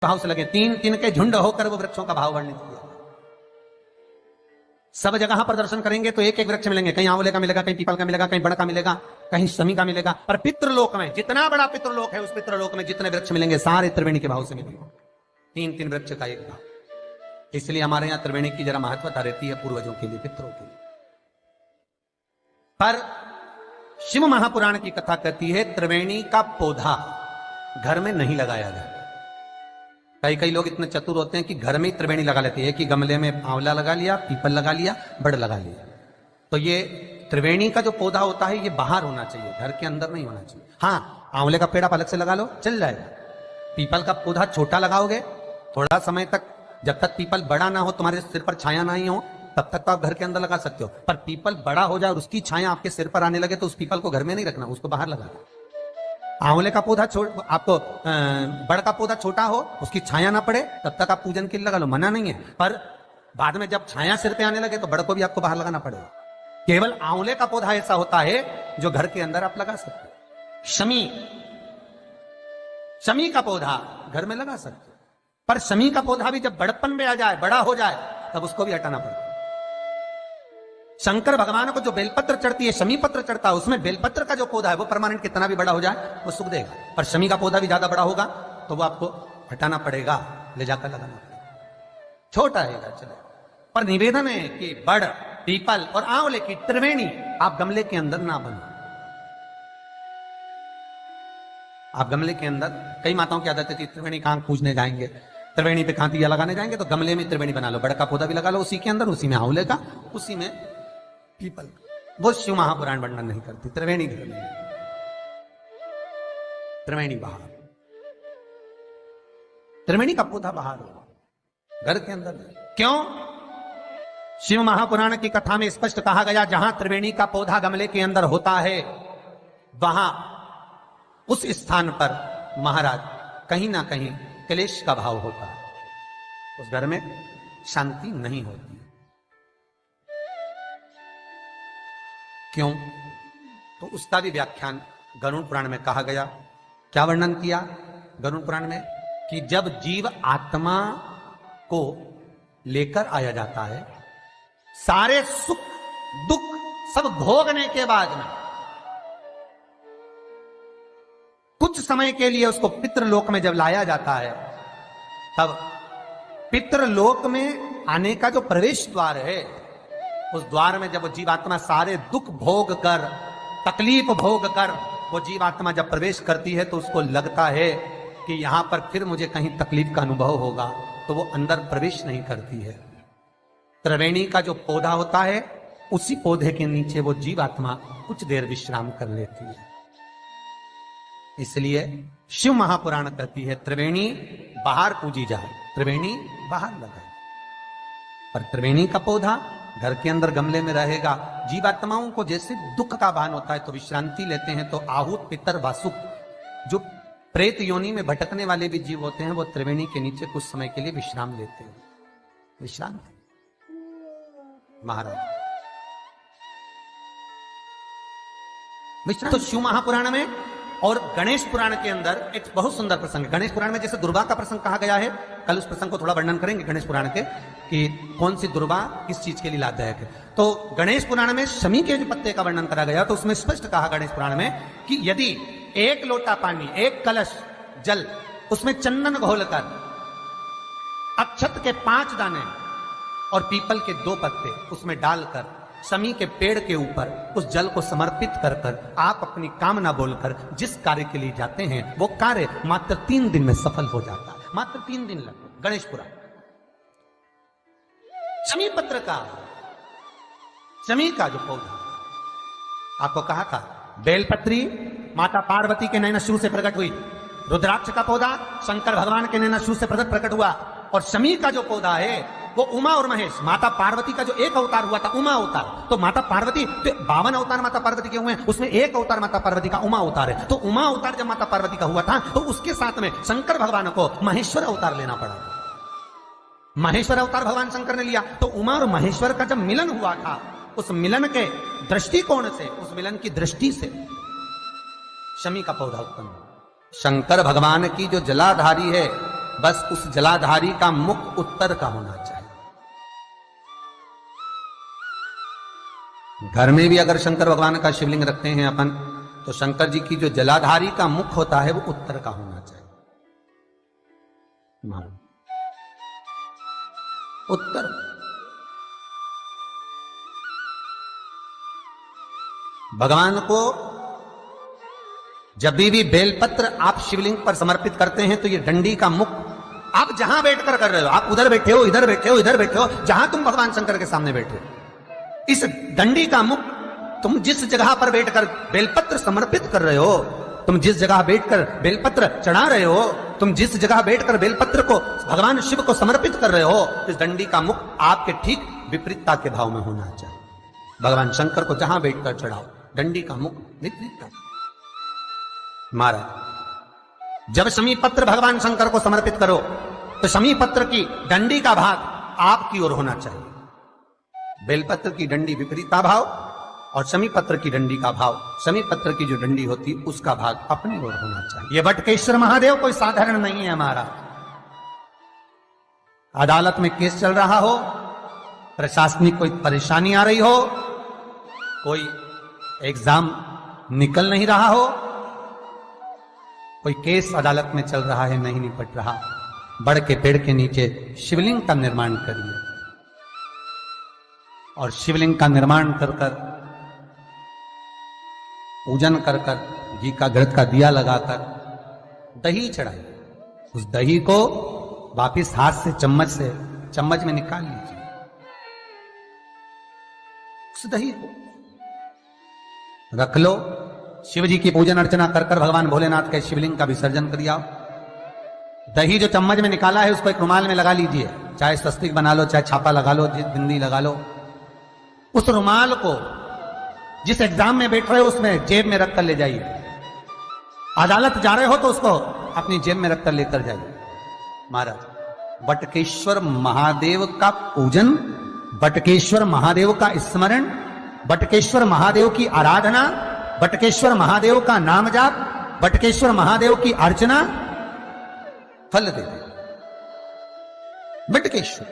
भाव से लगे, तीन तीन के झुंड होकर वो वृक्षों का भाव वर्णित किया। सब जगह पर दर्शन करेंगे तो एक एक वृक्ष मिलेंगे, कहीं आंवले का मिलेगा, कहीं पीपल का मिलेगा, कहीं बड़ का मिलेगा, कहीं शमी का मिलेगा। पर पितृलोक में जितना बड़ा पितृलोक है, उस पितृलोक में जितने वृक्ष मिलेंगे सारे त्रिवेणी के भाव से मिलेंगे। तीन तीन वृक्ष का एक भाव। इसलिए हमारे यहां त्रिवेणी की जरा महत्वता रहती है पूर्वजों के लिए, पितरों के लिए। पर शिव महापुराण की कथा कहती है त्रिवेणी का पौधा घर में नहीं लगाया जाता। कई लोग इतने चतुर होते हैं कि घर में ही त्रिवेणी लगा लेते हैं कि गमले में आंवला लगा लिया, पीपल लगा लिया, बड़ लगा लिया। तो ये त्रिवेणी का जो पौधा होता है ये बाहर होना चाहिए, घर के अंदर नहीं होना चाहिए। हाँ, आंवले का पेड़ आप अलग से लगा लो, चल जाएगा। पीपल का पौधा छोटा लगाओगे, थोड़ा समय तक, जब तक पीपल बड़ा ना हो, तुम्हारे सिर पर छाया ना ही हो, तब तक तो आप घर के अंदर लगा सकते हो। पर पीपल बड़ा हो जाए और उसकी छाया आपके सिर पर आने लगे तो उस पीपल को घर में नहीं रखना, उसको बाहर लगा दो। आंवले का पौधा आपको बड़ का पौधा छोटा हो, उसकी छाया ना पड़े, तब तक आप पूजन के लिए लगा लो, मना नहीं है। पर बाद में जब छाया सिर पे आने लगे तो बड़ को भी आपको बाहर लगाना पड़ेगा। केवल आंवले का पौधा ऐसा होता है जो घर के अंदर आप लगा सकते हो। शमी का पौधा घर में लगा सकते हो, पर शमी का पौधा भी जब बड़पन में आ जाए, बड़ा हो जाए, तब उसको भी हटाना पड़ता है। शंकर भगवान को जो बेलपत्र चढ़ती है, शमी पत्र चढ़ता है, उसमें बेलपत्र का जो पौधा है वो परमानेंट कितना भी बड़ा हो जाए वो सुख देगा। पर शमी का पौधा भी ज्यादा बड़ा होगा तो वो आपको हटाना पड़ेगा, ले जाकर लगाना पड़ेगा। छोटा है चले, पर निवेदन है कि बड़, पीपल और आंवले की त्रिवेणी आप गमले के अंदर ना बनो। आप गमले के अंदर, कई माताओं की आदत है त्रिवेणी कहां पूजने जाएंगे, त्रिवेणी पे कहां दिया लगाने जाएंगे, तो गमले में त्रिवेणी बना लो, बड़ का पौधा भी लगा लो उसी के अंदर, उसी में आंवले का, उसी में पीपल। वो शिव महापुराण वर्णन नहीं करती। त्रिवेणी घर में, त्रिवेणी बाहर, त्रिवेणी का पौधा बाहर हो, घर के अंदर नहीं। क्यों? शिव महापुराण की कथा में स्पष्ट कहा गया, जहां त्रिवेणी का पौधा गमले के अंदर होता है, वहां उस स्थान पर महाराज कहीं ना कहीं क्लेश का भाव होता है, उस घर में शांति नहीं होती। क्यों? तो उसका भी व्याख्यान गरुड़ पुराण में कहा गया। क्या वर्णन किया गरुड़ पुराण में? कि जब जीव आत्मा को लेकर आया जाता है, सारे सुख दुख सब भोगने के बाद में कुछ समय के लिए उसको पितृलोक में जब लाया जाता है, तब पितृलोक में आने का जो प्रवेश द्वार है, उस द्वार में जब वो जीवात्मा सारे दुख भोग कर, तकलीफ भोग कर वो जीवात्मा जब प्रवेश करती है, तो उसको लगता है कि यहां पर फिर मुझे कहीं तकलीफ का अनुभव होगा, तो वो अंदर प्रवेश नहीं करती है। त्रिवेणी का जो पौधा होता है, उसी पौधे के नीचे वो जीवात्मा कुछ देर विश्राम कर लेती है। इसलिए शिव महापुराण कहती है त्रिवेणी बाहर पूजी जाए, त्रिवेणी बाहर लगाए। पर त्रिवेणी का पौधा घर के अंदर गमले में रहेगा। जीवात्माओं को जैसे दुख का भान होता है तो विश्रांति लेते हैं, तो आहूत, पितर, वासुक, जो प्रेत योनि में भटकने वाले भी जीव होते हैं, वो त्रिवेणी के नीचे कुछ समय के लिए विश्राम लेते हैं। विश्राम महाराज तो शिव महापुराण में और गणेश पुराण के अंदर एक बहुत सुंदर प्रसंग है। गणेश पुराण में जैसे दुर्गा का प्रसंग कहा गया है, कल उस प्रसंग को थोड़ा वर्णन करेंगे गणेश पुराण के, कि कौन सी दुर्गा किस चीज के लिए लाभदायक है। तो गणेश पुराण में शमी के जो पत्ते का वर्णन करा गया, तो उसमें स्पष्ट कहा गणेश पुराण में कि यदि एक लोटा पानी, एक कलश जल, उसमें चंदन घोलकर, अक्षत के 5 दाने और पीपल के 2 पत्ते उसमें डालकर शमी के पेड़ के ऊपर उस जल को समर्पित कर कर आप अपनी कामना बोलकर जिस कार्य के लिए जाते हैं, वो कार्य मात्र 3 दिन में सफल हो जाता है। मात्र 3 दिन लगते। गणेश पुराण शमी पत्र का, शमी का जो पौधा आपको कहा था, बेलपत्री माता पार्वती के नैना शिव से प्रकट हुई, रुद्राक्ष का पौधा शंकर भगवान के नैना शिव से प्रकट हुआ, और शमी का जो पौधा है वो उमा और महेश, माता पार्वती का जो एक अवतार हुआ था, उमा अवतार। तो माता पार्वती, तो 52 अवतार माता पार्वती के हुए हैं, उसमें एक अवतार माता पार्वती का उमा अवतार है। तो उमा अवतार जब माता पार्वती का हुआ था, तो उसके साथ में शंकर भगवान को महेश्वर अवतार लेना पड़ा था। महेश्वर अवतार भगवान शंकर ने लिया। तो उमा और महेश्वर का जब मिलन हुआ था, उस मिलन के दृष्टिकोण से, उस मिलन की दृष्टि से शमी का पौधा उत्पन्न हुआ। शंकर भगवान की जो जलाधारी है बस उस जलाधारी का मुख उत्तर का होना चाहिए। घर में भी अगर शंकर भगवान का शिवलिंग रखते हैं अपन, तो शंकर जी की जो जलाधारी का मुख होता है वो उत्तर का होना चाहिए। उत्तर। भगवान को जब भी बेलपत्र आप शिवलिंग पर समर्पित करते हैं तो ये डंडी का मुख आप जहां बैठकर कर रहे हो, आप उधर बैठे हो, इधर बैठे हो, इधर बैठे हो, जहां तुम भगवान शंकर के सामने बैठे हो, इस डंडी का मुख तुम जिस जगह पर बैठकर बेलपत्र समर्पित कर रहे हो, तुम जिस जगह बैठकर बेलपत्र चढ़ा रहे हो, तुम जिस जगह बैठकर बेलपत्र को भगवान शिव को समर्पित कर रहे हो, इस डंडी का मुख आपके ठीक विपरीतता के भाव में होना चाहिए। भगवान शंकर को जहां बैठकर चढ़ाओ, डंडी का मुख विपरीतता। महाराज, जब शमी पत्र भगवान शंकर को समर्पित करो तो शमी पत्र की डंडी का भाग आपकी ओर होना चाहिए। बेलपत्र की डंडी विपरीता भाव और शमी पत्र की डंडी का भाव, शमी पत्र की जो डंडी होती उसका भाग अपनी ओर होना चाहिए। यह बटकेश्वर महादेव कोई साधारण नहीं है। हमारा अदालत में केस चल रहा हो, प्रशासनिक कोई परेशानी आ रही हो, कोई एग्जाम निकल नहीं रहा हो, कोई केस अदालत में चल रहा है, नहीं निपट रहा, बड़ के पेड़ के नीचे शिवलिंग का निर्माण करिए और शिवलिंग का निर्माण कर कर, पूजन कर कर, घी का घृत का दिया लगाकर दही चढ़ाइए। उस दही को वापिस हाथ से चम्मच में निकाल लीजिए। उस दही को रख लो, शिव जी की पूजन अर्चना कर कर भगवान भोलेनाथ के शिवलिंग का विसर्जन कर दिया। दही जो चम्मच में निकाला है उसको एक रुमाल में लगा लीजिए, चाहे स्वस्तिक बना लो, चाहे छापा लगा लो, बिंदी लगा लो। उस रुमाल को जिस एग्जाम में बैठ रहे हो उसमें जेब में रख कर ले जाइए। अदालत जा रहे हो तो उसको अपनी जेब में रख कर लेकर जाइए। महाराज, बटकेश्वर महादेव का पूजन, बटकेश्वर महादेव का स्मरण, बटकेश्वर महादेव की आराधना, बटकेश्वर महादेव का नाम जाप, बटकेश्वर महादेव की अर्चना फल दे दे। बटकेश्वर